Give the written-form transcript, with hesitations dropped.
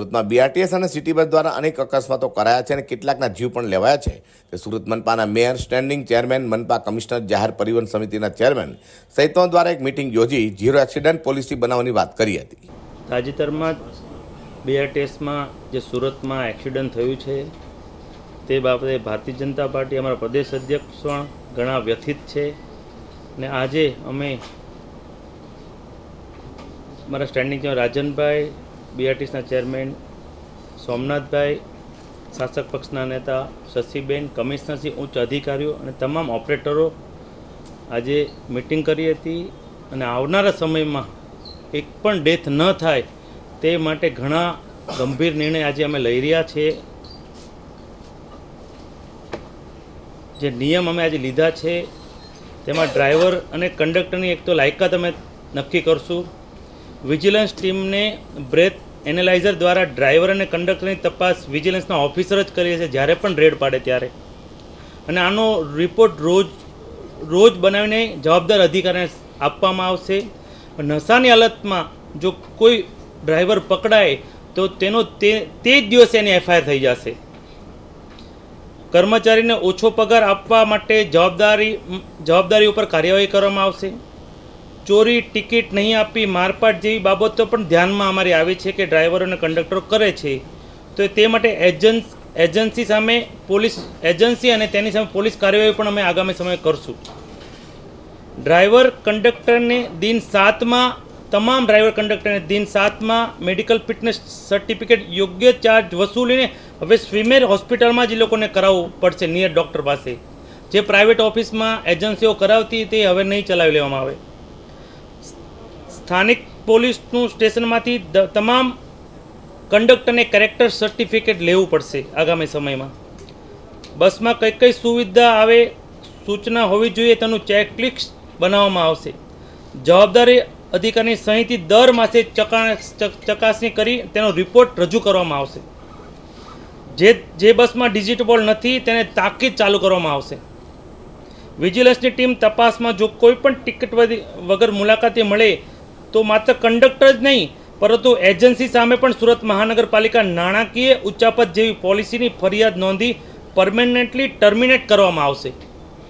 સુરતમાં બીઆરટીએસ અને city bus દ્વારા અનેક અકસ્માતો કરાયા છે અને કેટલાકના જીવ પણ લેવાયા છે. તે સુરત મનપાના મેયર, સ્ટેન્ડિંગ ચેરમેન, મનપા કમિશનર, જાહેર પરિવહન સમિતિના ચેરમેન સહિતો દ્વારા એક મિટિંગ યોજી ઝીરો એક્સિડન્ટ પોલિસી બનાવવાની વાત કરી હતી. તાજેતરમાં બીઆરટીએસમાં જે સુરતમાં એક્સિડન્ટ થયું છે તે બાબતે ભારતીય જનતા પાર્ટી અમારા પ્રદેશ અધ્યક્ષ પણ ઘણા વ્યથિત છે અને આજે અમે મારા સ્ટેન્ડિંગ રાજનભાઈ, બીઆરટીએસના ચેરમેન સોમનાથભાઈ, શાસક પક્ષના નેતા શશીબેન, કમિશનરશ્રી, ઉચ્ચ અધિકારીઓ અને તમામ ઓપરેટરો આજે મિટિંગ કરી હતી અને આવનારા સમયમાં એક પણ ડેથ ન થાય તે માટે ઘણા ગંભીર નિર્ણય આજે અમે લઈ રહ્યા છીએ. જે નિયમ અમે આજે લીધા છે તેમાં ડ્રાઈવર અને કંડક્ટરની એક તો લાયકાત અમે નક્કી કરશું. વિજિલન્સ ટીમને બ્રેથ એનાલાઇઝર દ્વારા ડ્રાઈવર અને કંડક્ટરની તપાસ વિજિલન્સના ઓફિસર જ કરીએ છીએ જ્યારે પણ રેડ પાડે ત્યારે, અને આનો રિપોર્ટ રોજ બનાવીને જવાબદાર અધિકારીને આપવામાં આવશે. નશાની હાલતમાં જો કોઈ ડ્રાઈવર પકડાય તો તેનો તે જ દિવસે એની એફઆઈઆર થઈ જશે. કર્મચારીને ઓછો પગાર આપવા માટે જવાબદારી ઉપર કાર્યવાહી કરવામાં આવશે. ચોરી, ટિકિટ નહીં આપી, મારપાટ જેવી બાબતો પણ ધ્યાનમાં અમારી આવી છે કે ડ્રાઈવરો અને કંડક્ટરો કરે છે, તો તે માટે એજન્સી સામે પોલીસ એજન્સી અને તેની સામે પોલીસ કાર્યવાહી પણ અમે આગામી સમયે કરશું. ડ્રાઈવર કંડક્ટરને દિન 7માં તમામ ડ્રાઈવર કંડક્ટરને દિન 7માં મેડિકલ ફિટનેસ સર્ટિફિકેટ યોગ્ય ચાર્જ વસૂલીને હવે સ્વીમેર હોસ્પિટલમાં જ એ લોકોને કરાવવું પડશે, નિયર ડૉક્ટર પાસે. જે પ્રાઇવેટ ઓફિસમાં એજન્સીઓ કરાવતી તે હવે નહીં ચલાવી લેવામાં આવે. સ્થાનિક પોલીસનું સ્ટેશનમાંથી તમામ કંડક્ટરને કેરેક્ટર સર્ટિફિકેટ લેવું પડશે આગામી સમયમાં. બસમાં કઈ કઈ સુવિધા આવે, સૂચના હોવી જોઈએ તેનું ચેકલિસ્ટ બનાવવામાં આવશે. જવાબદારી અધિકારીની સહીથી દર માસે ચકાસણી કરી તેનો રિપોર્ટ રજૂ કરવામાં આવશે. જે બસમાં ડિજિટલ નથી તેને તાકીદ ચાલુ કરવામાં આવશે. વિજિલન્સની ટીમ તપાસમાં જો કોઈ પણ ટિકિટ વગર મુલાકાતી મળે તો માત્ર કંડક્ટર જ નહીં પરંતુ એજન્સી સામે પણ સુરત મહાનગરપાલિકા નાણાકીય ઉચાપત જેવી પોલિસીની ફરિયાદ નોંધી પરમેનન્ટલી ટર્મિનેટ કરવામાં આવશે.